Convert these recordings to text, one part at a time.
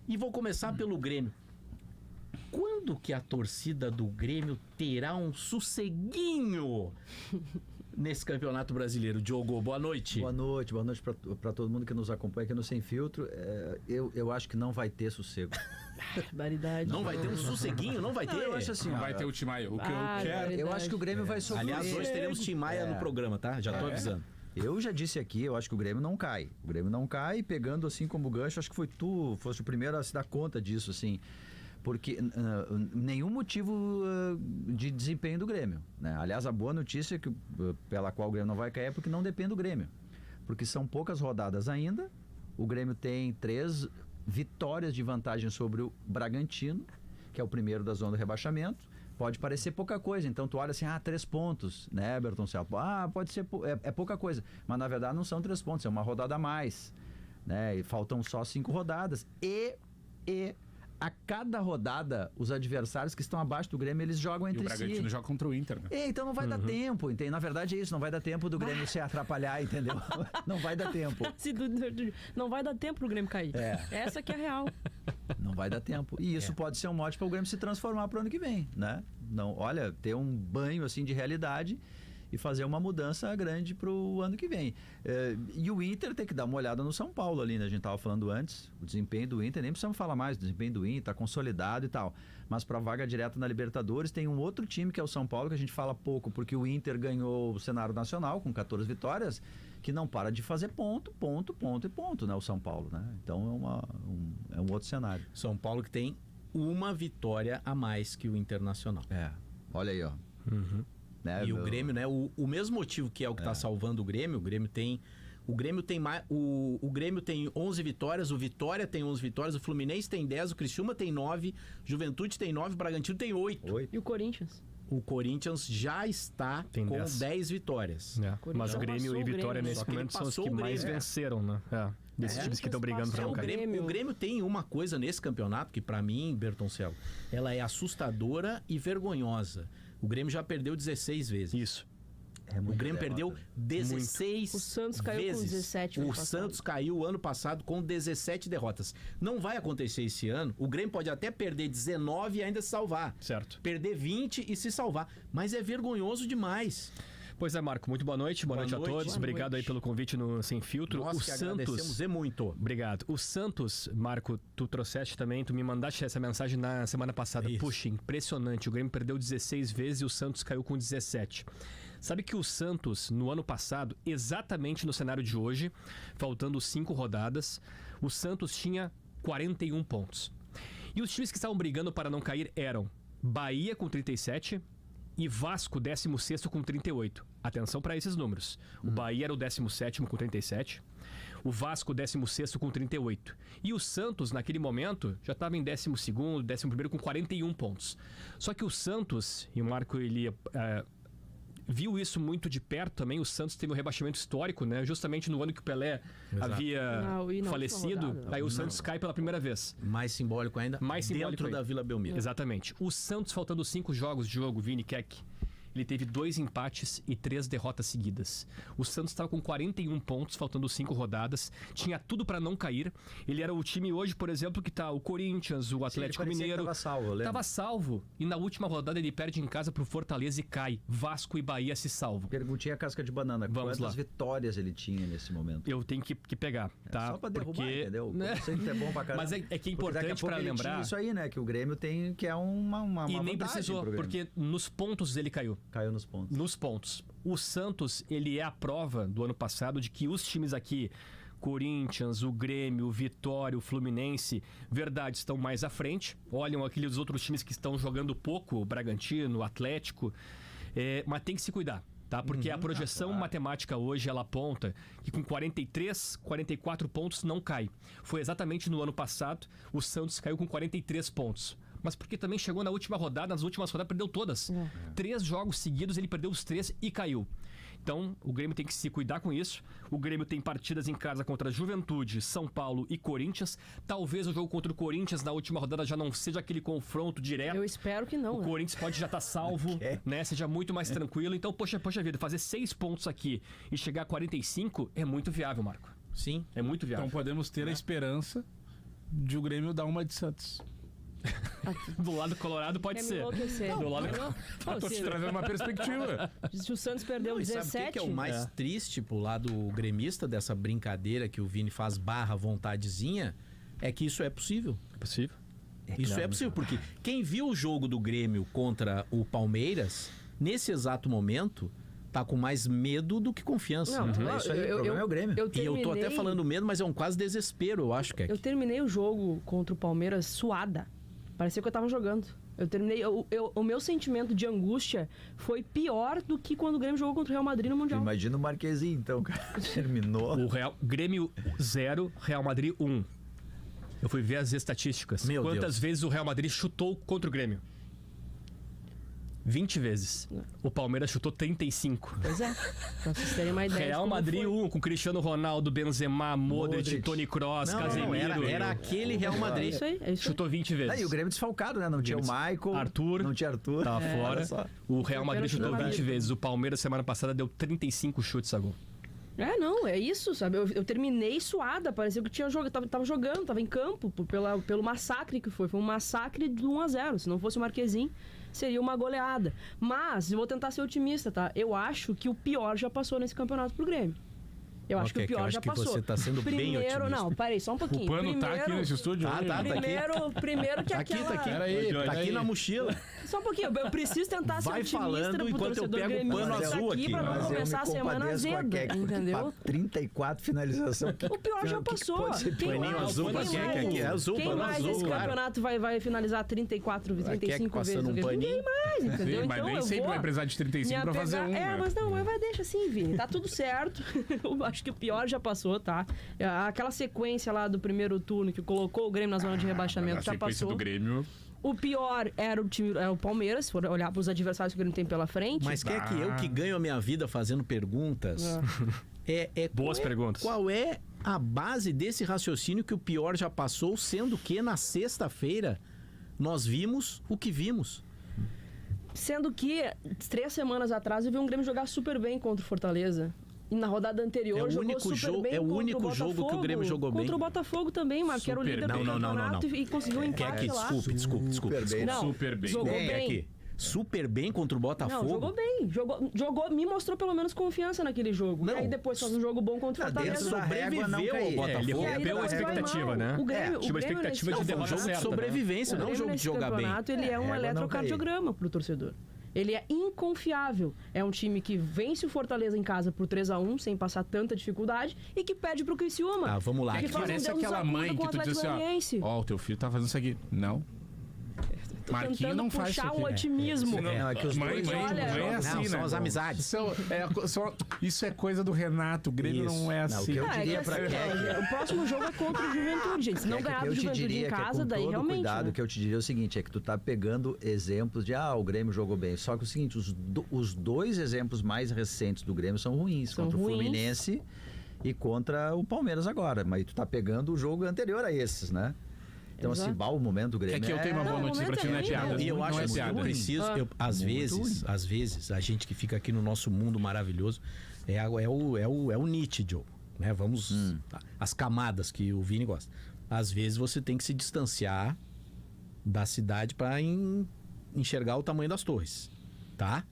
E vou começar pelo Grêmio. Quando que a torcida do Grêmio terá um sosseguinho nesse Campeonato Brasileiro? Diogo, boa noite. Boa noite para todo mundo que nos acompanha aqui no Sem Filtro. Eu acho que não vai ter sossego. Barbaridade. Não vai ter um sosseguinho? Não vai ter? Eu acho assim, Não vai ter o Tim Maia. O que eu quero... Eu acho que o Grêmio vai sofrer. Aliás, hoje teremos Tim Maia no programa, tá? Já tô avisando. Eu já disse aqui, eu acho que o Grêmio não cai. O Grêmio não cai, pegando assim como gancho, acho que fosse o primeiro a se dar conta disso, assim. Porque nenhum motivo de desempenho do Grêmio, né? Aliás, a boa notícia pela qual o Grêmio não vai cair é porque não depende do Grêmio. Porque são poucas rodadas ainda. O Grêmio tem 3 vitórias de vantagem sobre o Bragantino, que é o primeiro da zona do rebaixamento. Pode parecer pouca coisa, então tu olha assim, 3 pontos, né, Bertoncello? Pode ser, é pouca coisa, mas na verdade não são 3 pontos, é uma rodada a mais, né? E faltam só 5 rodadas. E a cada rodada, os adversários que estão abaixo do Grêmio, eles jogam entre si. E o Bragantino joga contra o Inter, né? Então não vai dar tempo, entende? Na verdade é isso, não vai dar tempo do Grêmio se atrapalhar, entendeu? Não vai dar tempo. Não vai dar tempo pro Grêmio cair. Essa que é a real. Não vai dar tempo. E isso pode ser um mote para o Grêmio se transformar para o ano que vem, né? Não, olha, ter um banho assim de realidade e fazer uma mudança grande para o ano que vem. E o Inter tem que dar uma olhada no São Paulo ali, né? A gente estava falando antes, o desempenho do Inter, nem precisamos falar mais do desempenho do Inter, está consolidado e tal. Mas para a vaga direta na Libertadores tem um outro time que é o São Paulo, que a gente fala pouco, porque o Inter ganhou o cenário nacional com 14 vitórias, que não para de fazer ponto, né? O São Paulo, né? Então é um outro cenário. São Paulo que tem uma vitória a mais que o Internacional. Olha aí, ó. Né, e o Grêmio, né? O mesmo motivo que é o que está salvando o Grêmio tem 11 vitórias, o Vitória tem 11 vitórias, o Fluminense tem 10, o Criciúma tem 9, Juventude tem 9, o Bragantino tem 8. E o Corinthians? O Corinthians já está com 10 vitórias. Mas o Grêmio e o Vitória nesse momento são os que mais venceram, né? Desses times que estão brigando para não cair. O Grêmio tem uma coisa nesse campeonato que pra mim, Bertoncello, ela é assustadora e vergonhosa. O Grêmio já perdeu 16 vezes. Isso. O Grêmio perdeu 16 O Santos caiu com 17 O Santos caiu ano passado com 17 derrotas. Não vai acontecer esse ano. O Grêmio pode até perder 19 e ainda se salvar. Certo. Perder 20 e se salvar. Mas é vergonhoso demais. Pois é, Marco, muito boa noite. Boa noite a todos. Obrigado aí pelo convite no Sem Filtro. Nós que agradecemos muito. Obrigado. O Santos, Marco, tu trouxeste também, tu me mandaste essa mensagem na semana passada. Isso. Puxa, impressionante. O Grêmio perdeu 16 vezes e o Santos caiu com 17. Sabe que o Santos, no ano passado, exatamente no cenário de hoje, faltando 5 rodadas, o Santos tinha 41 pontos. E os times que estavam brigando para não cair eram Bahia com 37 e Vasco, 16º com 38. Atenção para esses números. O Bahia era o 17º com 37, o Vasco 16º com 38. E o Santos, naquele momento, já estava em 12º, 11º com 41 pontos. Só que o Santos, e o Marco ele viu isso muito de perto também. O Santos teve um rebaixamento histórico, né? Justamente no ano que o Pelé havia falecido. Aí o Santos cai pela primeira vez. Mais simbólico ainda. Dentro da Vila Belmiro. Exatamente. O Santos, faltando 5 jogos de jogo, Vini Keck, ele teve 2 empates e 3 derrotas seguidas. O Santos estava com 41 pontos, faltando 5 rodadas. Tinha tudo para não cair. Ele era o time hoje, por exemplo, que tá o Corinthians, o Atlético Mineiro. Tava salvo. E na última rodada ele perde em casa pro Fortaleza e cai. Vasco e Bahia se salvam. Perguntinha casca de banana. Quantas vitórias ele tinha nesse momento? Eu tenho que pegar, tá? Só pra derrubar, entendeu? Sempre é bom pra caramba. Mas é que é importante para lembrar. Isso aí, né? Que o Grêmio tem, que é uma e nem precisou, porque nos pontos ele caiu. Caiu nos pontos. Nos pontos. O Santos, ele é a prova do ano passado de que os times aqui, Corinthians, o Grêmio, o Vitória, o Fluminense, verdade, estão mais à frente. Olham aqueles outros times que estão jogando pouco, o Bragantino, o Atlético, mas tem que se cuidar. Tá? Porque a projeção matemática hoje, ela aponta que com 43, 44 pontos não cai. Foi exatamente no ano passado, o Santos caiu com 43 pontos. Mas porque também chegou na última rodada, nas últimas rodadas perdeu todas. 3 jogos seguidos, ele perdeu os 3 e caiu. Então, o Grêmio tem que se cuidar com isso. O Grêmio tem partidas em casa contra Juventude, São Paulo e Corinthians. Talvez o jogo contra o Corinthians na última rodada já não seja aquele confronto direto. Eu espero que não. O Corinthians pode já estar salvo, né? Seja muito mais tranquilo. Então, poxa vida, fazer 6 pontos aqui e chegar a 45 é muito viável, Marco. Sim. É muito viável. Então podemos ter a esperança de o Grêmio dar uma de Santos. Do lado colorado pode Quer me ser. enlouquecer. Do lado... Não, Tô se- te trazendo uma perspectiva. Se o Santos perdeu Não, e sabe o 17... que é o mais É. triste pro lado gremista dessa brincadeira que o Vini faz barra vontadezinha? É que isso é possível. É possível. Isso é possível, porque quem viu o jogo do Grêmio contra o Palmeiras, nesse exato momento, tá com mais medo do que confiança. Não, É isso aí, o problema é o Grêmio. Eu E eu tô até terminei- falando medo, mas é um quase desespero, eu acho que é. Eu terminei o jogo contra o Palmeiras suada. Parecia que eu tava jogando. Eu terminei... o meu sentimento de angústia foi pior do que quando o Grêmio jogou contra o Real Madrid no Mundial. Imagina o Marquezinho, então, cara. Terminou. O Grêmio 0, Real Madrid 1. Eu fui ver as estatísticas. Meu Quantas Deus. vezes o Real Madrid chutou contra o Grêmio? 20 vezes. O Palmeiras chutou 35. Pois é. Pra vocês terem uma ideia de Real como Madrid foi. 1, com Cristiano Ronaldo, Benzema, Modric, Modric. Toni Kroos, Não, Casemiro. era aquele Real É Madrid. isso aí, é isso aí. Chutou 20 vezes. E o Grêmio desfalcado, né? Não tinha o Michael. Arthur. Não tinha Arthur. Tava Olha fora. só. O Real Madrid Pênalti chutou do 20 Madrid. vezes. O Palmeiras, semana passada, deu 35 chutes a gol. É, não, é isso, sabe? Eu terminei suada, parecia que tinha jogado, tava jogando, tava em campo, pelo massacre que foi. Foi um massacre de 1-0. Se não fosse o Marquezinho, seria uma goleada. Mas, eu vou tentar ser otimista, tá? Eu acho que o pior já passou nesse campeonato pro Grêmio. Eu acho que Ok, o pior eu acho já que passou. você tá sendo bem Primeiro, otimista. não, parei, só um pouquinho. O pano tá aqui nesse estúdio. Tá, hoje, tá, né? tá. Primeiro que Tá aqui, aquela... tá aqui. Peraí, Tá aqui peraí. na mochila. Só um pouquinho, eu preciso tentar ser Vai otimista falando pro enquanto eu torcedor pego o gremista pano azul aqui aqui. pra não Mas eu me começar a semana compadeço com a azeda, Keck, porque entendeu? pra 34 finalização. O pior já passou. pode ser Quem paninho mais- azul quem pra mais- Keck aqui? É azul, Quem pano mais azul, nesse claro. campeonato vai finalizar 34, Keck 35 vezes? passando um Ninguém paninho. mais, entendeu? Sim, mas Então nem eu sempre vou vai precisar de 35 pra me fazer apegar- um. É, né? mas não, mas vai deixa assim, Vini. Tá tudo certo. Eu acho que o pior já passou, tá? Aquela sequência lá do primeiro turno que colocou o Grêmio na zona de rebaixamento A já sequência passou. do Grêmio. O pior era o Palmeiras, se for olhar para os adversários que o Grêmio tem pela frente. Mas quer que eu que ganho a minha vida fazendo perguntas? Boas perguntas. Qual é a base desse raciocínio que o pior já passou, sendo que na sexta-feira nós vimos o que vimos? Sendo que 3 semanas atrás eu vi um Grêmio jogar super bem contra o Fortaleza. E na rodada anterior É o jogou único super jogo- bem é o contra único o jogo que o Botafogo. Grêmio jogou bem. Contra o Botafogo também, mas que era o Super líder bem. do Não, campeonato e conseguiu um Quer empate que lá. desculpe. Super bem. Não, Super bem. jogou Quer bem. que super bem contra o Botafogo? Não, jogou bem. Jogou, me mostrou pelo menos confiança naquele jogo. Não. E aí depois faz um jogo bom contra o Dentro Fortaleza. da régua não sobreviveu ao cair. Botafogo. Ele E aí rompeu a depois vai expectativa, mal. né? O Grêmio, Tinha uma o Grêmio expectativa nesse de Não, foi um derrota jogo de certa, né? sobrevivência, não um O Grêmio jogo de nesse jogar bem. campeonato, ele é um Égua não eletrocardiograma pro torcedor. Ele é inconfiável. É um time que vence o Fortaleza em casa por 3-1, sem passar tanta dificuldade, e que perde pro Criciúma. Tá, vamos lá. Que Aqui faz um Parece Deus nos aquela acuda mãe com o que tu diz Atlético assim, Goianiense. ó, o teu filho tá fazendo isso aqui. Não. Tô Marquinhos tentando não faz puxar isso um aqui. otimismo. Não, é que os Mãe dois olha, é assim, não, né? são as amizades. Isso é coisa do Renato. O Grêmio Isso. não é Não, o assim. que eu Ah, é diria que pra assim, Keck- o próximo jogo é contra o Juventude, gente. Se não Keck, ganhar o do que eu te Juventude diria em que é casa, com daí todo realmente. cuidado, né? que eu te diria é o seguinte, é que tu tá pegando exemplos de, o Grêmio jogou bem. Só que o seguinte, os dois exemplos mais recentes do Grêmio são ruins. São contra ruins. o Fluminense e contra o Palmeiras agora. Mas tu tá pegando o jogo anterior a esses, né? Então, Exato. assim, o momento do Grêmio É que eu tenho uma boa Não, o notícia pra momento ti, não é é ruim, piada. né? E eu Não acho é assim, piada. eu preciso, às vezes, a gente que fica aqui no nosso mundo maravilhoso é o nítido, né? Vamos as camadas que o Vini gosta. Às vezes você tem que se distanciar da cidade para enxergar o tamanho das torres, tá?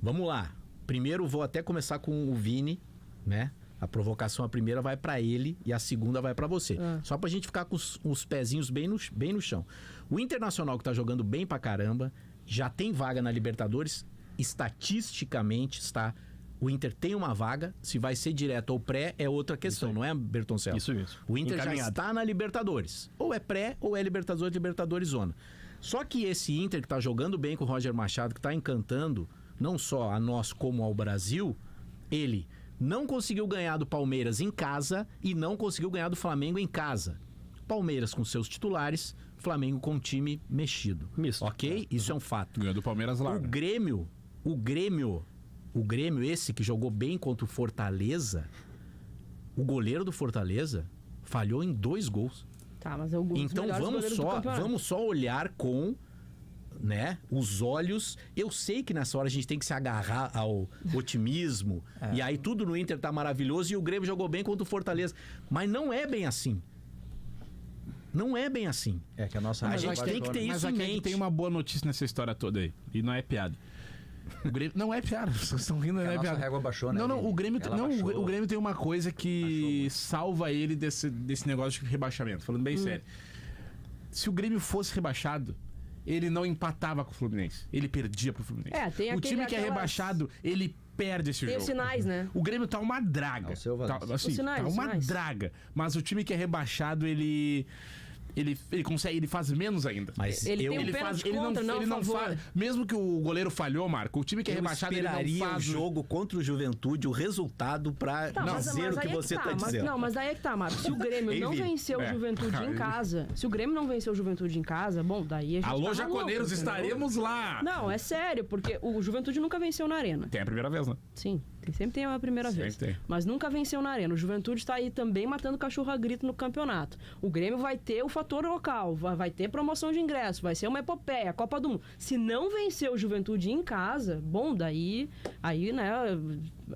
Vamos lá. Primeiro vou até começar com o Vini, né? A provocação, a primeira vai pra ele e a segunda vai pra você. Só pra gente ficar com os pezinhos bem no chão. O Internacional, que tá jogando bem pra caramba, já tem vaga na Libertadores. Estatisticamente, está... O Inter tem uma vaga. Se vai ser direto ou pré, é outra questão, não é, Bertoncello? Isso. O Inter já Encaminhado. está na Libertadores. Ou é pré, ou é Libertadores Zona. Só que esse Inter que tá jogando bem com o Roger Machado, que tá encantando, não só a nós como ao Brasil, ele... não conseguiu ganhar do Palmeiras em casa e não conseguiu ganhar do Flamengo em casa. Palmeiras com seus titulares, Flamengo com um time mexido. Misto. Ok? Isso é um fato. Ganhou do Palmeiras lá. O né? Grêmio, esse que jogou bem contra o Fortaleza, o goleiro do Fortaleza falhou em 2 gols. Tá, mas é o Então vamos só olhar com, né, os olhos. Eu sei que nessa hora a gente tem que se agarrar ao otimismo. E aí tudo no Inter tá maravilhoso e o Grêmio jogou bem contra o Fortaleza. Mas não é bem assim. Não é bem assim. É que a nossa... A gente tem que ter Mas isso em aqui é que mente. tem uma boa notícia nessa história toda aí. E não é piada. O Grêmio... Não é piada, vocês estão rindo, não A é nossa piada. régua baixou, né? Não, Vini? o Grêmio, Ela não, baixou. o Grêmio tem uma coisa que salva ele desse negócio de rebaixamento, falando bem sério. Se o Grêmio fosse rebaixado, ele não empatava com o Fluminense. Ele perdia pro Fluminense. Tem o time que é aquelas- rebaixado, ele perde esse Tem jogo. os sinais, né? O Grêmio tá uma draga. Ao seu Tá, Valência. assim, Os sinais, tá os uma sinais. draga. Mas o time que é rebaixado, ele consegue, ele faz menos ainda. Mas Ele eu, tem um pênalti contra, não a favor. faz. Mesmo que o goleiro falhou, Marco, o time que é eu rebaixado, ele não esperaria faz o jogo contra o Juventude, o resultado pra dizer o que aí é você tá mas, dizendo. Não, mas daí é que tá, Marcos. Se o Grêmio Ei, não Vini. venceu o Juventude em casa, se o Grêmio não venceu o Juventude em casa, bom, daí a gente Alô, tá jaconeiros, maluco, entendeu? estaremos lá. Não, é sério, porque o Juventude nunca venceu na Arena. Tem a primeira vez, né? Sim, sempre tem a primeira Sempre vez. tem. Mas nunca venceu na Arena. O Juventude tá aí também matando cachorro a grito no campeonato. O Grêmio vai ter o fator local, vai ter promoção de ingresso, vai ser uma epopeia, a Copa do Mundo. Se não vencer o Juventude em casa, bom, daí né,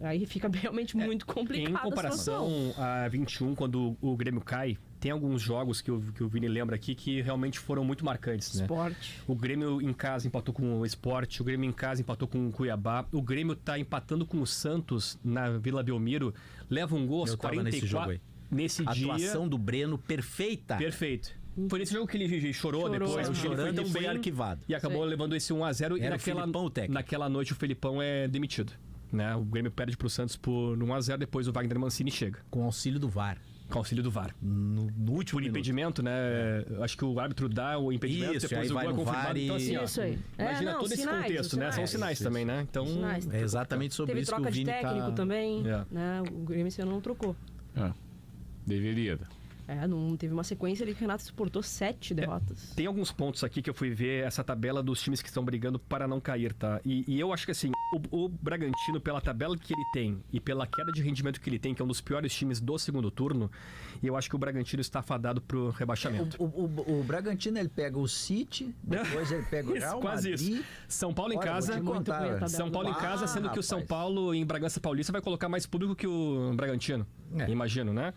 aí fica realmente muito complicado Em a situação. comparação a 21, quando o Grêmio cai, tem alguns jogos que o Vini lembra aqui que realmente foram muito marcantes, né? Esporte. O Grêmio em casa empatou com o Sport, o Grêmio em casa empatou com o Cuiabá, o Grêmio tá empatando com o Santos na Vila Belmiro, leva um gol aos Eu tava 44. nesse jogo aí. Nesse A dia. atuação do Breno perfeita. Perfeito. Foi nesse jogo que ele chorou depois, Saiu porque ele foi chorando tão e foi bem arquivado. e acabou Sim. levando esse 1-0 e Era o Felipão o técnico. naquela noite o Felipão é demitido. Né? O Grêmio perde pro Santos por 1-0, depois o Wagner Mancini chega, Com auxílio do VAR. com auxílio do VAR. No último Por minuto. impedimento, né? Acho que o árbitro dá o impedimento, Isso, depois aí o vai gol é no confirmado. VAR Então, e- assim, ó, Isso aí. imagina todo esse sinais, contexto, né? São sinais. sinais também, né? Então, Sinais. É exatamente sobre Teve isso que troca o de Vini técnico tá... também, É. né? O Grêmio esse ano não trocou. Deveria. Não teve uma sequência ali que o Renato suportou 7 derrotas. tem alguns pontos aqui que eu fui ver essa tabela dos times que estão brigando para não cair, tá? E eu acho que assim, o Bragantino, pela tabela que ele tem e pela queda de rendimento que ele tem, que é um dos piores times do segundo turno, eu acho que o Bragantino está fadado pro rebaixamento. O Bragantino, ele pega o City, depois ele pega o Isso, Real quase Madrid. isso. São Paulo em Olha, casa. vou te Muito contar, ruim a velho. tabela. São Paulo em casa, sendo que o São rapaz. Paulo em Bragança Paulista vai colocar mais público que o Bragantino. É. Imagino, né?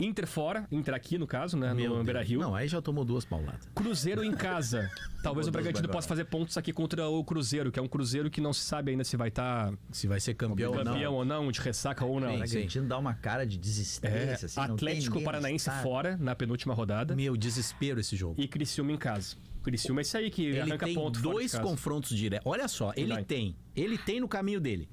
Inter fora, Inter aqui no caso, né? Meu No Deus. Beira-Rio. Não, aí já tomou 2 pauladas. Cruzeiro em casa. Talvez o Bragantino possa fazer pontos aqui contra o Cruzeiro, que é um Cruzeiro que não se sabe ainda se vai estar Se vai ser campeão, campeão ou ou não, de ressaca ou não. O Sim. Bragantino dá uma cara de desistência. assim, não tem Atlético ninguém Paranaense estar. fora, na penúltima rodada. não. Meu, desespero esse jogo. E Criciúma em casa. Criciúma é esse aí que Ele arranca tem ponto fora de 2 casa. confrontos diretos. Olha só, Vai. ele tem no caminho dele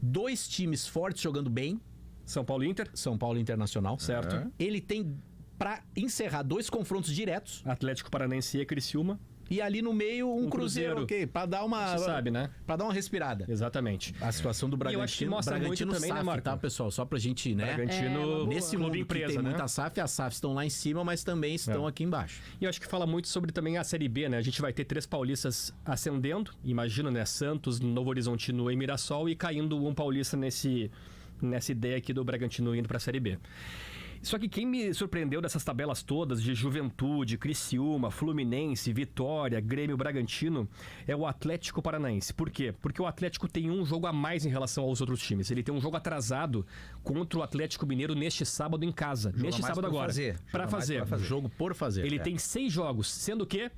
2 times fortes jogando bem, São Paulo e Inter, São Paulo e Internacional. certo. Ele tem, pra encerrar, 2 confrontos diretos Atlético Paranaense e Criciúma. e ali no meio um Cruzeiro, ok, pra dar uma... Você sabe, né? Pra dar uma respirada. Exatamente. A situação do E eu acho que Bragantino, mostra Bragantino muito também, né, SAF, Marco? tá, pessoal? Só pra gente, né? Bragantino, uma boa. Nesse clube mundo empresa, que tem né? muita SAF, as SAFs estão lá em cima, mas também estão aqui embaixo. E eu acho que fala muito sobre também a Série B, né? A gente vai ter 3 paulistas ascendendo, imagino, né? Santos, Novo Horizontino e Mirassol, e caindo um paulista nessa ideia aqui do Bragantino indo pra Série B. Só que quem me surpreendeu dessas tabelas todas de Juventude, Criciúma, Fluminense, Vitória, Grêmio, Bragantino é o Atlético Paranaense. Por quê? Porque o Atlético tem um jogo a mais em relação aos outros times. Ele tem um jogo atrasado contra o Atlético Mineiro neste sábado em casa. Joga Neste mais sábado por agora. fazer. Pra Joga mais fazer. pra fazer. Jogo por fazer. Ele tem 6 jogos, sendo que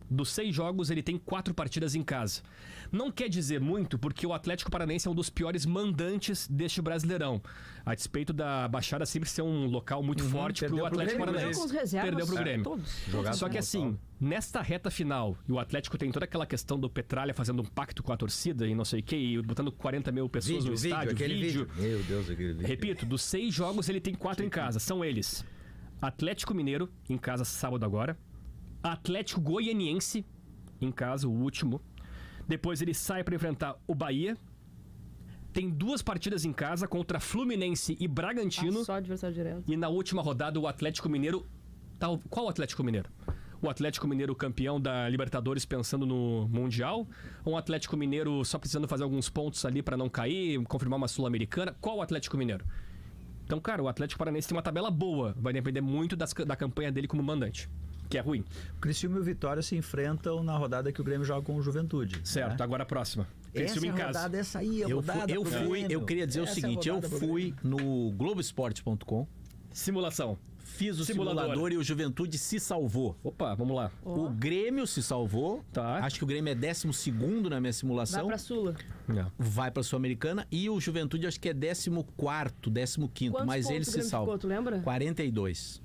dos 6 jogos ele tem 4 partidas em casa. Não quer dizer muito, porque o Atlético Paranaense é um dos piores mandantes deste Brasileirão. A despeito da Baixada sempre ser um local muito forte pro perdeu pro Atlético Grêmio, Paranaense. com os reservas, Perdeu pro Grêmio. todos. Jogado Só que como assim, nesta reta final, e o Atlético tem toda aquela questão do Petralha fazendo um pacto com a torcida e não sei o que, e botando 40 mil pessoas no estádio, aquele vídeo. Meu Deus, aquele vídeo. Repito, dos 6 jogos ele tem 4 em casa. São eles: Atlético Mineiro, em casa sábado agora. Atlético Goianiense, em casa, o último. Depois ele sai para enfrentar o Bahia. Tem 2 partidas em casa contra Fluminense e Bragantino. Só adversário direto. E na última rodada o Atlético Mineiro... Qual Atlético Mineiro? O Atlético Mineiro campeão da Libertadores pensando no Mundial? Ou um Atlético Mineiro só precisando fazer alguns pontos ali para não cair, confirmar uma Sul-Americana? Qual o Atlético Mineiro? Então, cara, o Atlético Paranaense tem uma tabela boa. Vai depender muito da campanha dele como mandante, que é ruim. Criciúma e o Vitória se enfrentam na rodada que o Grêmio joga com o Juventude. Certo, né? agora a próxima. Essa Criciúma é em a casa. rodada, essa aí é a Eu rodada pro fui, Grêmio. eu queria dizer o Essa é a seguinte, eu rodada pro fui Grêmio. no Globoesporte.com Simulação. Fiz o Simulador. simulador e o Juventude se salvou. Opa, vamos lá. O Grêmio se salvou. Tá. Acho que o Grêmio é 12º na minha Vai simulação. pra Sula. Vai pra Sul-Americana. E o Juventude acho que é 14º, 15º. Quantos Mas pontos ele o se Grêmio salva. ficou, tu lembra? 42.